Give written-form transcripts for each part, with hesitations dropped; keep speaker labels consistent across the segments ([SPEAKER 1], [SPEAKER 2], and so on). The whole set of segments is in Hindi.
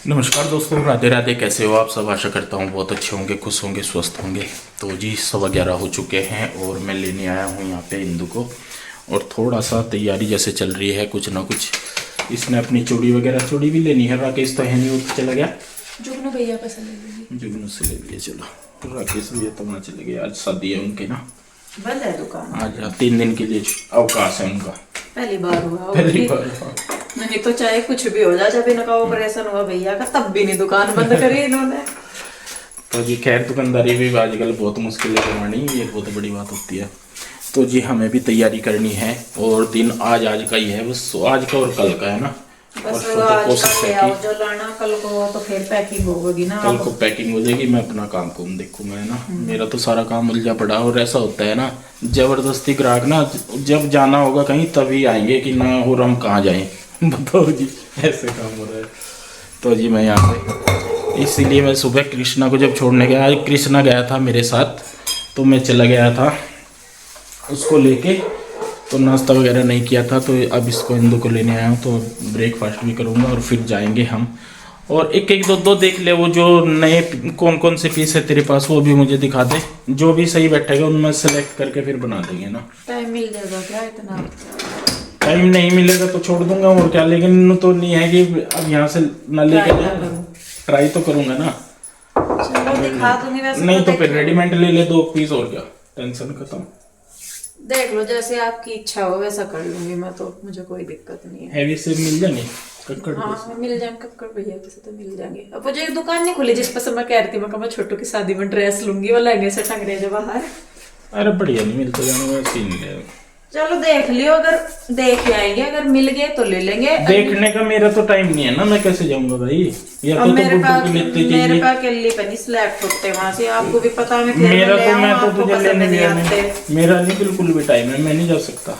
[SPEAKER 1] नमस्कार दोस्तों, राधे राधे। कैसे हो आप सब? आशा करता हूँ बहुत अच्छे होंगे, खुश होंगे, स्वस्थ होंगे। तो जी 11:15 हो चुके हैं और मैं लेने आया हूँ यहाँ पे इंदु को। और थोड़ा सा तैयारी जैसे चल रही है, कुछ ना कुछ। इसने अपनी चूड़ी वगैरह, चूड़ी भी लेनी है। राकेश तो है नहीं, वो तो चला गया।
[SPEAKER 2] जुगनू भैया पैसा ले लीजिए।
[SPEAKER 1] जुगनू से ले लिया। चलो राकेश भैया तो वहाँ चले गए, आज शादी है उनके ना।
[SPEAKER 2] बंद है दुकान।
[SPEAKER 1] आज 3 दिन के लिए अवकाश है उनका।
[SPEAKER 2] पहली बार हुआ
[SPEAKER 1] पहली बार।
[SPEAKER 2] नहीं तो चाहे कुछ भी हो जाए, जब इनका ऑपरेशन हुआ भैया का तब भी नहीं दुकान बंद करी इन्होंने।
[SPEAKER 1] तो जी खैर, दुकानदारी भी आजकल बहुत मुश्किल है करवानी, ये बहुत बड़ी बात होती है। तो जी हमें भी तैयारी करनी है और दिन आज का ही है, बस आज का और कल का है ना। और
[SPEAKER 2] बस
[SPEAKER 1] तो
[SPEAKER 2] आज
[SPEAKER 1] कोशिश
[SPEAKER 2] का
[SPEAKER 1] है
[SPEAKER 2] ले आओ
[SPEAKER 1] कि
[SPEAKER 2] जो लाना, कल को तो फिर पैकिंग होगी ना।
[SPEAKER 1] कल को पैकिंग हो जाएगी, मैं अपना काम देखूंगा है ना। मेरा तो सारा काम उलझा पड़ा। और ऐसा होता है ना, जबरदस्ती ग्राहक ना, जब जाना होगा कहीं तभी आएंगे कि ना, और हम कहाँ जाएं। बताओ जी, ऐसे काम हो रहा है। तो जी मैं यहाँ पे, इसीलिए मैं सुबह कृष्णा को जब छोड़ने गया, आज कृष्णा गया था मेरे साथ, तो मैं चला गया था उसको लेके। तो नाश्ता वगैरह नहीं किया था, तो अब इसको इंदु को लेने आया हूँ। तो ब्रेकफास्ट भी करूँगा और फिर जाएंगे हम। और एक एक दो दो देख ले, वो जो नए कौन कौन से पीस है तेरे पास, वो भी मुझे दिखा दे। जो भी सही बैठेगा उनमें सेलेक्ट करके फिर बना देंगे ना।
[SPEAKER 2] टाइम मिल जाएगा क्या इतना?
[SPEAKER 1] टाइम नहीं मिलेगा तो छोड़ दूंगा और क्या। लेकिन तो नहीं है कि अब यहाँ से ना लेके ट्राई तो करूंगा ना।
[SPEAKER 2] चलो दिखा दूंगी वैसे।
[SPEAKER 1] नहीं तो फिर रेडीमेड ले ले 2 पीस, और क्या, टेंशन खत्म।
[SPEAKER 2] देख लो जैसे आपकी इच्छा हो वैसा कर लूंगी मैं, तो मुझे कोई दिक्कत नहीं है।
[SPEAKER 1] हैवी से मिल जाएंगे कक्कड़।
[SPEAKER 2] हाँ मिल जाएंगे, कक्कड़ भैया के से तो मिल जाएंगे। अब मुझे एक दुकान नहीं खुली जिस पर से मैं कह रही थी, मैं छोटू की शादी में ड्रेस लूंगी, वो लहंगे से टंग रहे जो बाहर।
[SPEAKER 1] अरे बढ़िया नहीं मिलते जाने, सीन ले।
[SPEAKER 2] चलो देख लियो, अगर देख आएंगे, अगर मिल गए तो ले लेंगे।
[SPEAKER 1] देखने का मेरा तो टाइम नहीं है ना, मैं कैसे जाऊंगा भाई। या तो
[SPEAKER 2] मेरे
[SPEAKER 1] बुड्ढू की लेते
[SPEAKER 2] मेरे
[SPEAKER 1] चाहिए।
[SPEAKER 2] पास अकेले पे नहीं स्लैब होते वहां से, आपको भी पता है।
[SPEAKER 1] मेरा तो, मैं तो तुझे लेने गया नहीं, मेरा नहीं बिल्कुल भी टाइम है, मैं नहीं जा सकता।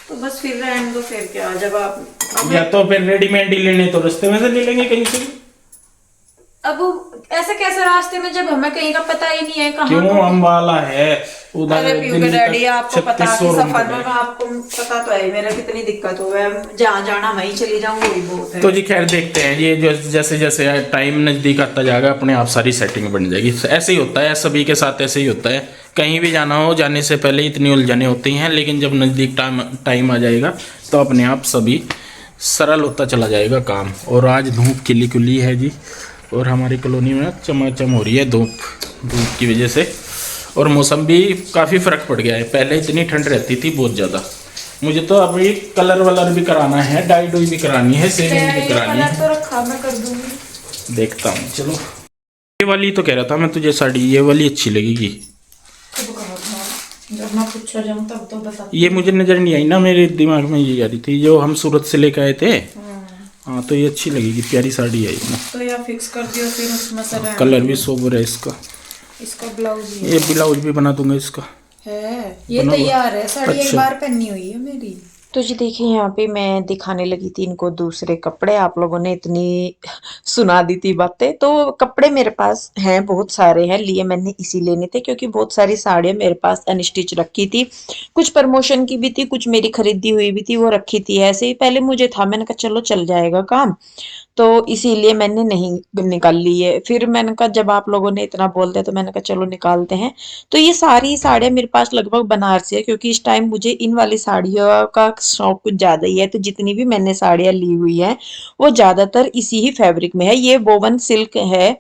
[SPEAKER 2] तो बस फिर रहने दो, फिर क्या जब आप
[SPEAKER 1] या तो फिर रेडीमेड ही लेने, तो रास्ते में से ले लेंगे कहीं से।
[SPEAKER 2] अब ऐसे कैसे रास्ते में, जब हमें कहीं का पता ही नहीं है कहाँ।
[SPEAKER 1] क्यों, अम्बाला है उधर।
[SPEAKER 2] अरे पीयूष डैडी, आपको पता है
[SPEAKER 1] 3600
[SPEAKER 2] सफर में आपको पता तो है मेरा कितनी दिक्कत हो गया। जहाँ जाना वहीं चली जाऊँ, वही बहुत है।
[SPEAKER 1] तो जी खैर देखते हैं, ये जो जैसे जैसे टाइम नज़दीक आता जाएगा, अपने आप सारी सेटिंग बन जाएगी। ऐसे ही होता है, सभी के साथ ऐसे ही होता है। कहीं भी जाना हो, जाने से पहले इतनी उलझने होती हैं, लेकिन जब नज़दीक टाइम आ जाएगा तो अपने आप सभी सरल होता चला जाएगा काम। और आज धूप खिली खुली है जी, और हमारी कॉलोनी में चमाचम हो रही है धूप की वजह से। और मौसम भी काफ़ी फ़र्क पड़ गया है। पहले इतनी ठंड रहती थी बहुत ज़्यादा। मुझे तो अभी कलर वलर भी कराना है, डाई डोई भी करानी है, सेविंग भी करानी है।
[SPEAKER 2] तो रखा मैं कर दूंगी।
[SPEAKER 1] देखता हूँ चलो। ये वाली तो कह रहा था मैं तुझे साड़ी, ये वाली अच्छी लगेगी।
[SPEAKER 2] जब मैं पूछा जाऊँ तब तो बता।
[SPEAKER 1] ये मुझे नज़र नहीं आई ना, मेरे दिमाग में ये आ रही थी जो हम सूरत से लेकर आए थे। हाँ तो ये अच्छी लगेगी, प्यारी साड़ी है ना।
[SPEAKER 2] तो या फिक्स कर दियो फिर उसमें से।
[SPEAKER 1] कलर भी सोबर है इसका।
[SPEAKER 2] इसका ब्लाउज
[SPEAKER 1] ये ब्लाउज भी बना दूंगा इसका।
[SPEAKER 2] है ये तैयार है साड़ी। एक बार पहनी हुई है मेरी।
[SPEAKER 3] तो जी देखिए, यहाँ पे मैं दिखाने लगी थी इनको दूसरे कपड़े। आप लोगों ने इतनी सुना दी थी बातें। तो कपड़े मेरे पास हैं, बहुत सारे हैं, लिए मैंने इसी लेने थे क्योंकि बहुत सारी साड़ियाँ मेरे पास अनस्टिच रखी थी। कुछ प्रमोशन की भी थी, कुछ मेरी खरीदी हुई भी थी, वो रखी थी ऐसे ही। पहले मुझे था, मैंने कहा चलो चल जाएगा काम, तो इसीलिए मैंने नहीं निकाल ली है। फिर मैंने कहा जब आप लोगों ने इतना बोल दिया तो मैंने कहा चलो निकालते हैं। तो ये सारी साड़ियाँ मेरे पास लगभग बनारसी है, क्योंकि इस टाइम मुझे इन वाली साड़ियों का शौक कुछ ज्यादा ही है। तो जितनी भी मैंने साड़ियाँ ली हुई है वो ज्यादातर इसी ही फैब्रिक में है। ये बोवन सिल्क है,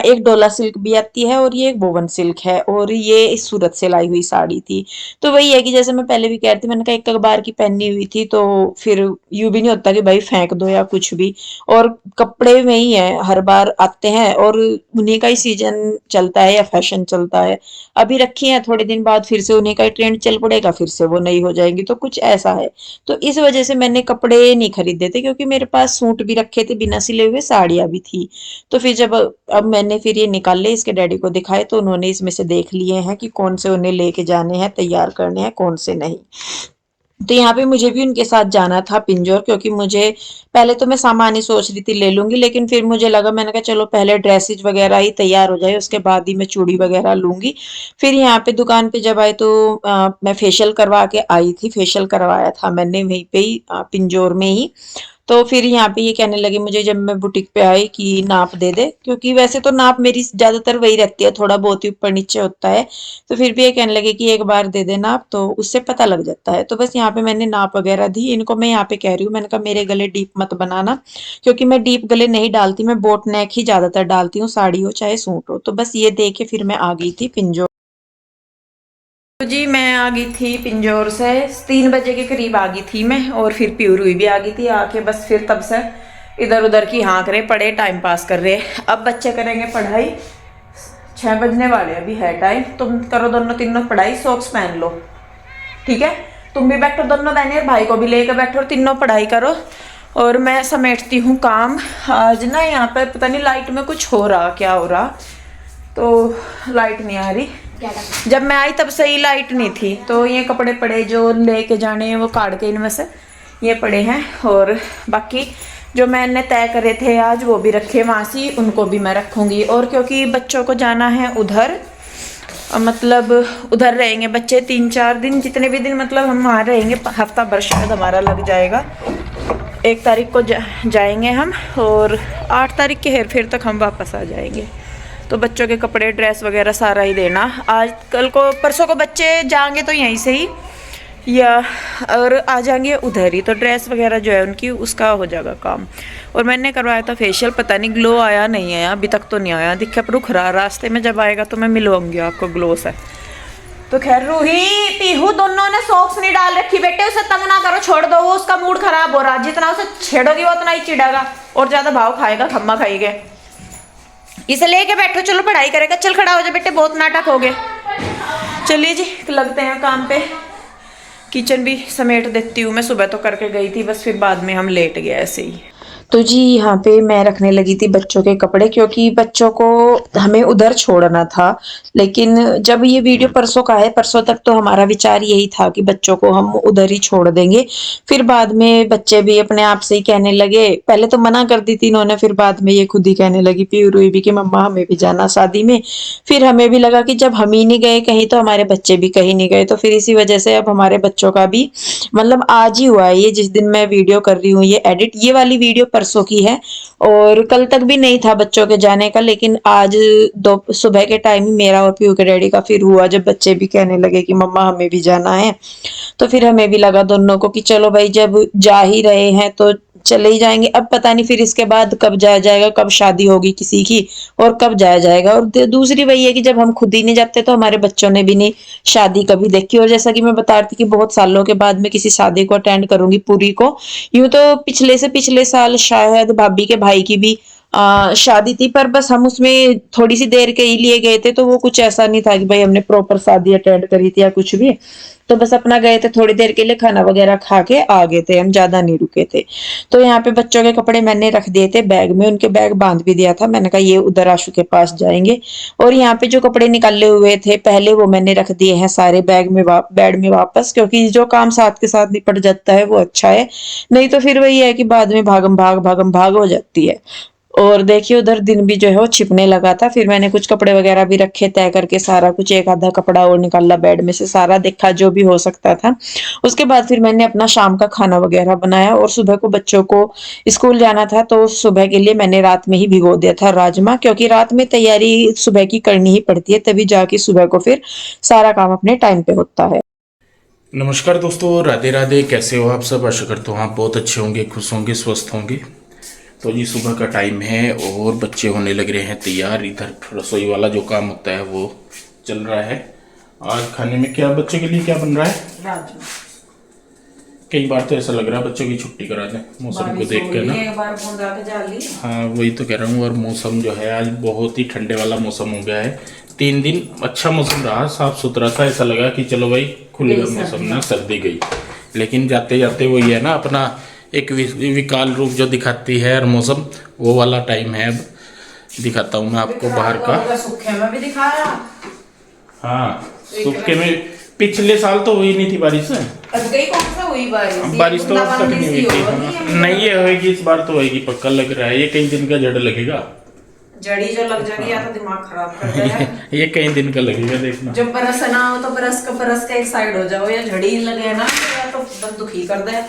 [SPEAKER 3] एक डोला सिल्क भी आती है, और ये एक बोवन सिल्क है, और ये इस सूरत से लाई हुई साड़ी थी। तो वही है कि जैसे मैं पहले भी कह रही थी, मैंने कहा एक बार की पहनी हुई थी तो फिर यूं भी नहीं होता कि भाई फेंक दो या कुछ भी। और कपड़े में ही है, हर बार आते हैं और उन्हीं का ही सीजन चलता है या फैशन चलता है। अभी रखी है, थोड़े दिन बाद फिर से उन्हीं का ही ट्रेंड चल पड़ेगा, फिर से वो नई हो जाएंगी, तो कुछ ऐसा है। तो इस वजह से मैंने कपड़े नहीं खरीदे थे, क्योंकि मेरे पास सूट भी रखे थे बिना सिले हुए, साड़ियाँ भी थी। तो फिर जब अब मैंने फिर ये निकाले, इसके डैडी को दिखाए, तो उन्होंने इसमें से देख लिए हैं कि कौन से उन्हें लेके जाने हैं, तैयार करने हैं, कौन से नहीं। तो यहाँ पे मुझे भी उनके साथ जाना था पिंजौर, क्योंकि मुझे पहले तो मैं सामान ही सोच रही थी ले लूंगी, लेकिन फिर मुझे लगा, मैंने कहा चलो पहले ड्रेसेज वगैरह ही तैयार हो जाए, उसके बाद ही मैं चूड़ी वगैरह लूंगी। फिर यहाँ पे दुकान पे जब आई तो मैं फेशियल करवा के आई थी। फेशियल करवाया था मैंने वहीं पे ही, पिंजौर में ही। तो फिर यहाँ पे ये कहने लगे मुझे जब मैं बुटीक पे आई कि नाप दे दे, क्योंकि वैसे तो नाप मेरी ज़्यादातर वही रहती है, थोड़ा बहुत ही ऊपर नीचे होता है। तो फिर भी ये कहने लगे कि एक बार दे दे नाप, तो उससे पता लग जाता है। तो बस यहाँ पे मैंने नाप वगैरह दी इनको। मैं यहाँ पे कह रही हूँ, मैंने कहा मेरे गले डीप मत बनाना, क्योंकि मैं डीप गले नहीं डालती, मैं बोट नेक ही ज़्यादातर डालती हूँ, साड़ी हो चाहे सूट हो। तो बस ये दे के फिर मैं आ गई थी पिंजौर। तो जी मैं आ गई थी पिंजौर से 3 बजे के करीब आ गई थी मैं, और फिर प्यूरी भी आ गई थी। आके बस फिर तब से इधर उधर की हाँक रहे पड़े, टाइम पास कर रहे। अब बच्चे करेंगे पढ़ाई, 6 बजने वाले अभी है टाइम। तुम करो दोनों तीनों पढ़ाई, सॉक्स पहन लो, ठीक है? तुम भी बैठो दोनों बहनें, और भाई को भी लेकर बैठो, और तीनों पढ़ाई करो। और मैं समेटती हूँ काम। आज ना यहाँ पर पता नहीं लाइट में कुछ हो रहा, क्या हो रहा, तो लाइट नहीं आ रही। जब मैं आई तब सही लाइट नहीं थी। तो ये कपड़े पड़े जो लेके जाने हैं वो काट के इनमें से ये पड़े हैं, और बाकी जो मैंने तय करे थे आज वो भी रखे वहाँ से, उनको भी मैं रखूँगी। और क्योंकि बच्चों को जाना है उधर, मतलब उधर रहेंगे बच्चे 3-4 दिन, जितने भी दिन मतलब हम वहाँ रहेंगे, हफ्ता भर शायद हमारा लग जाएगा। 1 तारीख को जाएंगे हम, और 8 तारीख के हेर फेर तक हम वापस आ जाएंगे। तो बच्चों के कपड़े ड्रेस वगैरह सारा ही देना। आज कल को परसों को बच्चे जाएंगे तो यहीं से ही, या और आ जाएंगे उधर ही, तो ड्रेस वगैरह जो है उनकी उसका हो जाएगा काम। और मैंने करवाया था फेशियल, पता नहीं ग्लो आया नहीं आया, अभी तक तो नहीं आया। दिखे पर खरा, रास्ते में जब आएगा तो मैं मिलवाऊंगी आपको ग्लो से। तो खैर रूही पीहू दोनों ने सॉक्स नहीं डाल रखी बेटे, उसे तंग ना करो, छोड़ दो, वो उसका मूड खराब हो रहा। जितना उसे छेड़ोगी वो उतना ही चिढ़ेगा और ज्यादा भाव खाएगा, खम्मा खाएगा। इसे लेके बैठो, चलो पढ़ाई करेगा। चल खड़ा हो जा बेटे, बहुत नाटक हो गए। चलिए जी लगते हैं काम पे। किचन भी समेट देती हूँ मैं, सुबह तो करके गई थी, बस फिर बाद में हम लेट गए ऐसे ही। तो जी यहाँ पे मैं रखने लगी थी बच्चों के कपड़े, क्योंकि बच्चों को हमें उधर छोड़ना था। लेकिन जब ये वीडियो परसों का है, परसों तक तो हमारा विचार यही था कि बच्चों को हम उधर ही छोड़ देंगे। फिर बाद में बच्चे भी अपने आप से ही कहने लगे, पहले तो मना कर दी थी इन्होंने, फिर बाद में ये खुद ही कहने लगी प्यूरी भी कि मम्मा हमें भी जाना शादी में। फिर हमें भी लगा कि जब हम ही नहीं गए कहीं तो हमारे बच्चे भी कहीं नहीं गए। तो फिर इसी वजह से अब हमारे बच्चों का भी मतलब आज ही हुआ है, ये जिस दिन मैं वीडियो कर रही हूँ ये एडिट, ये वाली वीडियो परसों की है। और कल तक भी नहीं था बच्चों के जाने का, लेकिन आज सुबह के टाइम ही मेरा और पीयू के डैडी का फिर हुआ, जब बच्चे भी कहने लगे कि मम्मा हमें भी जाना है। तो फिर हमें भी लगा दोनों को कि चलो भाई जब जा ही रहे हैं तो चले ही जाएंगे। अब पता नहीं फिर इसके बाद कब जाया जाएगा, कब शादी होगी किसी की और कब जाया जाएगा। और दूसरी वही है कि जब हम खुद ही नहीं जाते तो हमारे बच्चों ने भी नहीं शादी कभी देखी। और जैसा कि मैं बता रही थी कि बहुत सालों के बाद मैं किसी शादी को अटेंड करूंगी पूरी को। यूं तो पिछले से पिछले साल शायद भाभी के भाई की भी शादी थी, पर बस हम उसमें थोड़ी सी देर के ही लिए गए थे, तो वो कुछ ऐसा नहीं था कि भाई हमने प्रॉपर शादी अटेंड करी थी या कुछ भी। तो बस अपना गए थे थोड़ी देर के लिए, खाना वगैरह खा के आ गए थे, हम ज्यादा नहीं रुके थे। तो यहाँ पे बच्चों के कपड़े मैंने रख दिए थे बैग में, उनके बैग बांध भी दिया था। मैंने कहा ये उधर आशु के पास जाएंगे। और यहाँ पे जो कपड़े निकाले हुए थे पहले वो मैंने रख दिए हैं सारे बैग में बेड में वापस, क्योंकि जो काम साथ के साथ निपट जाता है वो अच्छा है। नहीं तो फिर वही है कि बाद में भागम भाग हो जाती है। और देखिए उधर दिन भी जो है वो छिपने लगा था। फिर मैंने कुछ कपड़े वगैरह भी रखे तय करके, सारा कुछ एक आधा कपड़ा और निकाला बेड में से, सारा देखा जो भी हो सकता था। उसके बाद फिर मैंने अपना शाम का खाना वगैरह बनाया। और सुबह को बच्चों को स्कूल जाना था, तो सुबह के लिए मैंने रात में ही भिगो दिया था राजमा, क्योंकि रात में तैयारी सुबह की करनी ही पड़ती है, तभी जाके सुबह को फिर सारा काम अपने टाइम पे होता है।
[SPEAKER 1] नमस्कार दोस्तों, राधे राधे। कैसे हो आप सब? आशा करता हूँ आप बहुत अच्छे होंगे, खुश होंगे, स्वस्थ होंगे। तो जी सुबह का टाइम है और बच्चे होने लग रहे हैं तैयार। इधर रसोई वाला जो काम होता है वो चल रहा है। आज खाने में क्या बच्चे के लिए क्या बन रहा है?
[SPEAKER 2] राजमा।
[SPEAKER 1] कई बार तो ऐसा लग रहा है बच्चों की छुट्टी करा दें मौसम को देख कर ना।
[SPEAKER 2] एक बार बूंदा के जाली।
[SPEAKER 1] हाँ वही तो कह रहा हूँ। और मौसम जो है आज बहुत ही ठंडे वाला मौसम हो गया है। 3 दिन अच्छा मौसम रहा, साफ सुथरा सा, ऐसा लगा कि चलो भाई खुलेगा मौसम ना, सर्दी गई। लेकिन जाते जाते वही है ना, अपना एक विकाल रूप जो दिखाती है हर मौसम, वो वाला टाइम है। अब दिखाता हूँ मैं आपको बाहर का।
[SPEAKER 2] सूखे में भी दिखाया।
[SPEAKER 1] हाँ सूखे में पिछले साल तो हुई नहीं थी बारिश।
[SPEAKER 2] अब गई कौन सा हुई बारिश?
[SPEAKER 1] बारिश तो अब तक नहीं हुई थी। नहीं ये होगी इस बार तो होगी पक्का लग रहा है। ये कई दिन का जड़ लगेगा,
[SPEAKER 2] जड़ी जो लग जाएगी या तो दिमाग खराब कर देगा।
[SPEAKER 1] ये कई दिन का लगेगा देखना।
[SPEAKER 2] जब बरस ना हो तो बरस का एक साइड हो जाओ, या झड़ी लगे ना या तो बस दुखी कर दे।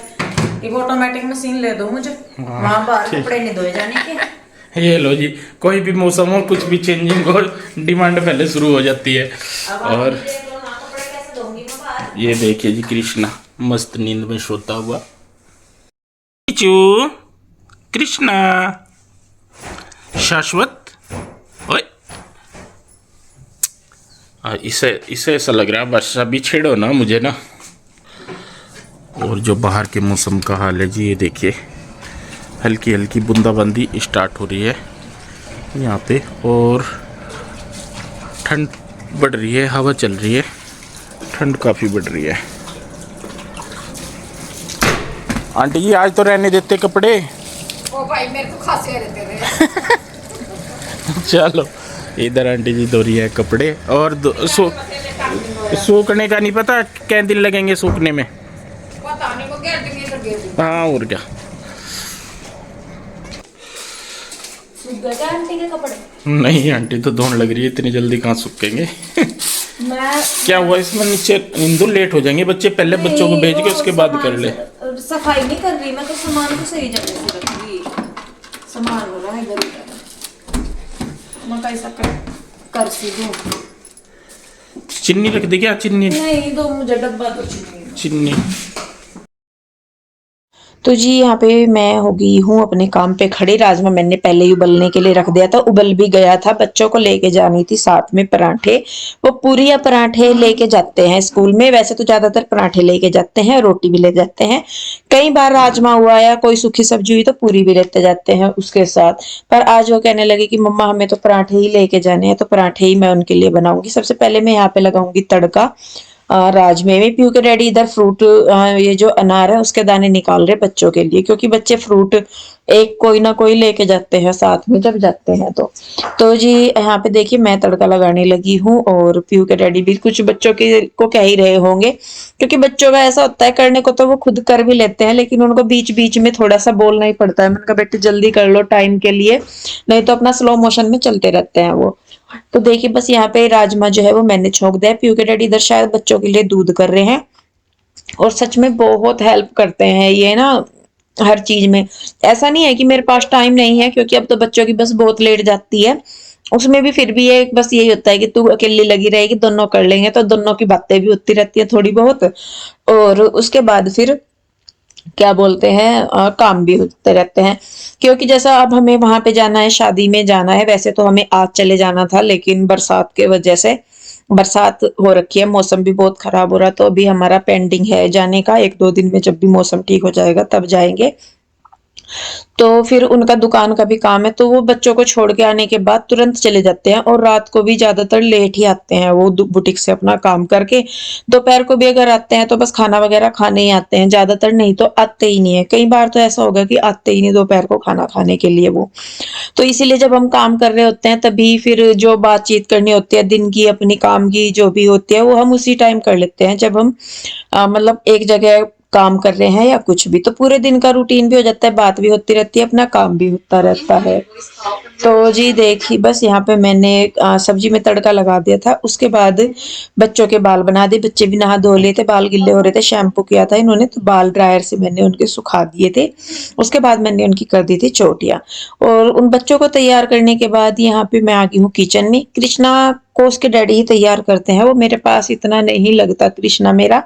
[SPEAKER 2] एक ऑटोमेटिक मशीन ले दो मुझे, वहाँ बाहर कपड़े नहीं धोए जाने के।
[SPEAKER 1] ये लो जी, कोई भी मौसम हो, कुछ भी चेंजिंग हो, डिमांड पहले शुरू हो जाती है। और
[SPEAKER 2] देख लो ना कपड़े कैसे धोऊंगी मैं बाहर।
[SPEAKER 1] ये देखिए जी, कृष्णा मस्त नींद में सोता हुआ। चू कृष्णा शाश्वत, ओए इसे ऐसा लग रहा है बस अभी छेड़ो ना मुझे ना। और जो बाहर के मौसम का हाल है जी, ये देखिए हल्की हल्की बूंदाबांदी स्टार्ट हो रही है यहाँ पे, और ठंड बढ़ रही है, हवा चल रही है, ठंड काफ़ी बढ़ रही है। आंटी जी आज तो रहने देते कपड़े।
[SPEAKER 2] ओ भाई मेरे को खांसी आ रही है।
[SPEAKER 1] चलो इधर आंटी जी धो रही है कपड़े, और सूखने का नहीं पता क्या दिन लगेंगे सूखने में।
[SPEAKER 2] पता नहीं वो क्या लगे।
[SPEAKER 1] हाँ और क्या।
[SPEAKER 2] सूख गए क्या आंटी के कपड़े?
[SPEAKER 1] नहीं आंटी तो धोने लग रही है, इतनी जल्दी कहाँ सूखेंगे।
[SPEAKER 2] मैं
[SPEAKER 1] क्या हुआ इसमें, नीचे इंदु लेट हो जाएंगे बच्चे, पहले बच्चों को भेज के उसके बाद कर ले।
[SPEAKER 2] सफाई नहीं कर रही मैं, तो सामान को सही जगह से रखूंगी। सामान हो रहा है इधर उधर, मैं कैसा कर सी दूं।
[SPEAKER 1] चिन्नी रख दे क्या, चिन्नी
[SPEAKER 2] नहीं दो मुझे डब्बा तो चाहिए।
[SPEAKER 1] चिन्नी।
[SPEAKER 3] तो जी यहाँ पे मैं हो गई हूँ अपने काम पे खड़ी। राजमा मैंने पहले ही उबलने के लिए रख दिया था, उबल भी गया था। बच्चों को लेके जानी थी साथ में पराठे, वो पूरी या पराठे लेके जाते हैं स्कूल में। वैसे तो ज्यादातर पराठे लेके जाते हैं, रोटी भी ले जाते हैं। कई बार राजमा हुआ या कोई सूखी सब्जी हुई तो पूरी भी लेते जाते हैं उसके साथ। पर आज वो कहने लगे कि मम्मा हमें तो पराठे ही लेके जाने हैं, तो पराठे ही मैं उनके लिए बनाऊंगी। सबसे पहले मैं यहाँ पे लगाऊंगी तड़का राजमे में। पीयू के डैडी इधर फ्रूट, ये जो अनार है उसके दाने निकाल रहे बच्चों के लिए, क्योंकि बच्चे फ्रूट एक कोई ना कोई लेके जाते हैं साथ में जब जाते हैं। तो जी यहाँ पे देखिए मैं तड़का लगाने लगी हूँ, और पीयू के डैडी भी कुछ बच्चों के को कह ही रहे होंगे, क्योंकि बच्चों का ऐसा होता है करने को तो वो खुद कर भी लेते हैं, लेकिन उनको बीच बीच में थोड़ा सा बोलना ही पड़ता है। मैंने कहा बेटे जल्दी कर लो टाइम के लिए, नहीं तो अपना स्लो मोशन में चलते रहते हैं वो। तो देखिए बस यहाँ पे राजमा जो है वो मैंने छोंक दिया। पीयू के डैडी इधर शायद बच्चों के लिए दूध कर रहे हैं, और सच में बहुत हेल्प करते हैं ये ना हर चीज में। ऐसा नहीं है कि मेरे पास टाइम नहीं है, क्योंकि अब तो बच्चों की बस बहुत लेट जाती है, उसमें भी फिर भी ये बस यही होता है कि तू अकेली लगी रहेगी, दोनों कर लेंगे, तो दोनों की बातें भी होती रहती है थोड़ी बहुत, और उसके बाद फिर क्या बोलते हैं काम भी होते रहते हैं। क्योंकि जैसा अब हमें वहां पे जाना है, शादी में जाना है, वैसे तो हमें आज चले जाना था, लेकिन बरसात के वजह से बरसात हो रखी है, मौसम भी बहुत खराब हो रहा, तो अभी हमारा पेंडिंग है जाने का। 1-2 दिन में जब भी मौसम ठीक हो जाएगा तब जाएंगे। तो फिर उनका दुकान का भी काम है, तो वो बच्चों को छोड़ के आने के बाद तुरंत चले जाते हैं, और रात को भी ज्यादातर लेट ही आते हैं वो बुटीक से अपना काम करके। दोपहर को भी अगर आते हैं तो बस खाना वगैरह खाने ही आते हैं, ज्यादातर नहीं तो आते ही नहीं है। कई बार तो ऐसा होगा कि आते ही नहीं दोपहर को खाना खाने के लिए वो। तो इसीलिए जब हम काम कर रहे होते हैं तभी फिर जो बातचीत करनी होती है दिन की, अपनी काम की जो भी होती है, वो हम उसी टाइम कर लेते हैं जब हम मतलब एक जगह काम कर रहे हैं या कुछ भी। तो पूरे दिन का रूटीन भी हो जाता है, बात भी होती रहती है, अपना काम भी होता रहता है। तो जी देखिए बस यहाँ पे मैंने सब्जी में तड़का लगा दिया था, उसके बाद बच्चों के बाल बना दिए। बच्चे भी नहा धो लिए थे, बाल गिल्ले हो रहे थे, शैम्पू किया था इन्होंने, तो बाल ड्रायर से मैंने उनके सुखा दिए थे। उसके बाद मैंने उनकी कर दी थी चोटियां, और उन बच्चों को तैयार करने के बाद यहाँ पे मैं आ गई हूँ किचन में। कृष्णा को उसके डैडी ही तैयार करते हैं, वो मेरे पास इतना नहीं लगता कृष्णा मेरा।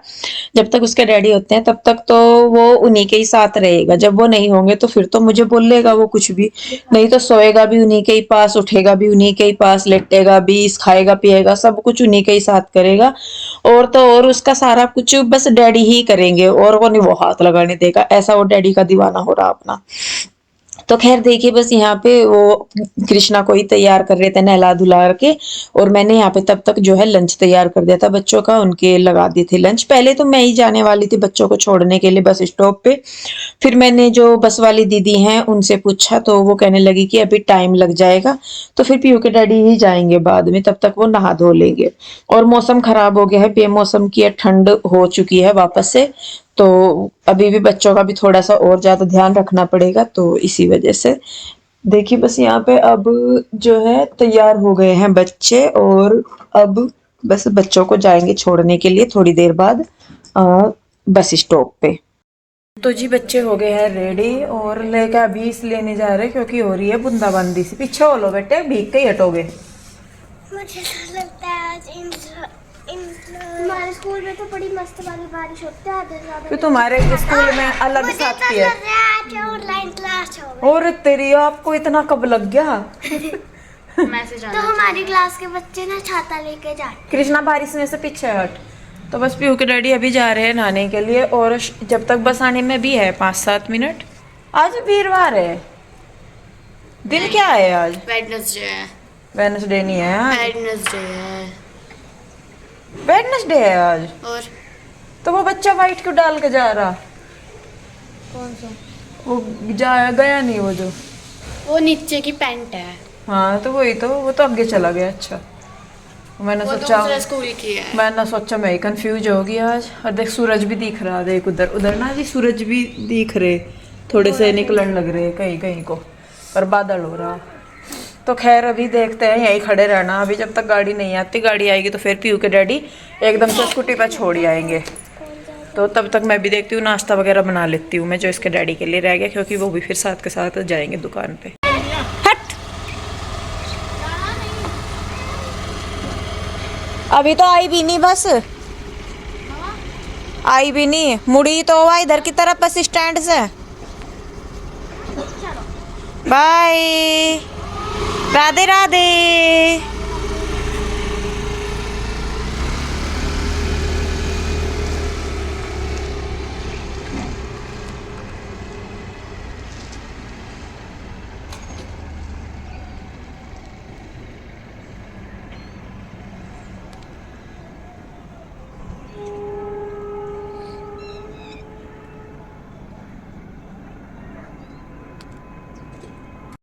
[SPEAKER 3] जब तक उसके डैडी होते हैं तब तक तो वो उन्हीं के ही साथ रहेगा, जब वो नहीं होंगे तो फिर तो मुझे बोल लेगा वो कुछ भी। नहीं तो सोएगा भी उन्हीं के ही पास, उठेगा भी उन्हीं के ही पास, लेटेगा भी, खाएगा पिएगा सब कुछ उन्हीं के ही साथ करेगा। और तो और उसका सारा कुछ बस डैडी ही करेंगे, और वो नहीं वो हाथ लगाने देगा, ऐसा वो डैडी का दीवाना हो रहा अपना। तो खैर देखिए बस यहाँ पे वो कृष्णा को ही तैयार कर रहे थे नहला धुला के, और मैंने यहाँ पे तब तक जो है लंच तैयार कर दिया था बच्चों का, उनके लगा दिए थे लंच। पहले तो मैं ही जाने वाली थी बच्चों को छोड़ने के लिए बस स्टॉप पे, फिर मैंने जो बस वाली दीदी हैं उनसे पूछा, तो वो कहने लगी कि अभी टाइम लग जाएगा, तो फिर पीयू के डैडी ही जाएंगे बाद में, तब तक वो नहा धो लेंगे। और मौसम खराब हो गया है, बेमौसम की ठंड हो चुकी है वापस से, तो अभी भी बच्चों का भी थोड़ा सा और ज्यादा ध्यान रखना पड़ेगा, तो इसी वजह से देखिए बस यहाँ पे अब जो है तैयार हो गए हैं बच्चे, और अब बस बच्चों को जाएंगे छोड़ने के लिए थोड़ी देर बाद बस स्टॉप पे। तो जी बच्चे हो गए हैं रेडी और लेकर अभी इसलिए नहीं जा रहे क्योंकि हो रही है बूंदाबांदी सी। पीछे हो लो बेटे, भीग के ही हटोगे।
[SPEAKER 4] मुझे ऐसा लगता है आज हमारे स्कूल में तो बड़ी मस्त वाली बारिश होती है आधे ज्यादा।
[SPEAKER 3] फिर तुम्हारे स्कूल में अलग साथी है।
[SPEAKER 4] ऑनलाइन क्लास हो
[SPEAKER 3] और तेरी आपको इतना कब लग गया?
[SPEAKER 4] तो हमारी क्लास के बच्चे ना छाता लेके जाते।
[SPEAKER 3] कृष्णा बारिश में से पीछे हट। तो बस पीहू के डैडी अभी जा रहे हैं नहाने के लिए और जब तक बस आने में भी है 5-7 मिनट। आज वीरवार है। दिन क्या है आज?
[SPEAKER 4] वेडनेसडे है।
[SPEAKER 3] वेडनेसडे नहीं है आज।
[SPEAKER 4] वेडनेसडे है।
[SPEAKER 3] वेडनेसडे है आज।
[SPEAKER 4] और
[SPEAKER 3] तो वो बच्चा वाइट क्यों डाल के जा रहा?
[SPEAKER 4] कौन सा?
[SPEAKER 3] वो गया नहीं वो जो।
[SPEAKER 4] वो नीचे की पैंट है।
[SPEAKER 3] हाँ तो वही तो, वो तो आगे चला गया। अच्छा मैंने
[SPEAKER 4] वो
[SPEAKER 3] सोचा,
[SPEAKER 4] दूसरे स्कूल की है।
[SPEAKER 3] मैंने सोचा मैं कंफ्यूज होगी आज। और देख सूरज भी दिख रहा, देख उधर उधर ना जी सूरज भी दिख रहे, थोड़े से निकलने लग रहे कहीं कहीं को, पर बादल हो रहा। तो खैर अभी देखते हैं, यहीं खड़े रहना अभी जब तक गाड़ी नहीं आती। गाड़ी आएगी तो फिर पीयू के डैडी एकदम से स्कूटी पर छोड़ ही आएंगे। तो तब तक मैं भी देखती हूँ, नाश्ता वगैरह बना लेती हूँ मैं जो इसके डैडी के लिए रह गया, क्योंकि वो भी फिर साथ के साथ जाएंगे दुकान पे। हट, अभी तो आई भी नहीं बस, आई भी नहीं, मुड़ी तो हुआ इधर की तरफ बस स्टैंड से। बाय, राधे राधे।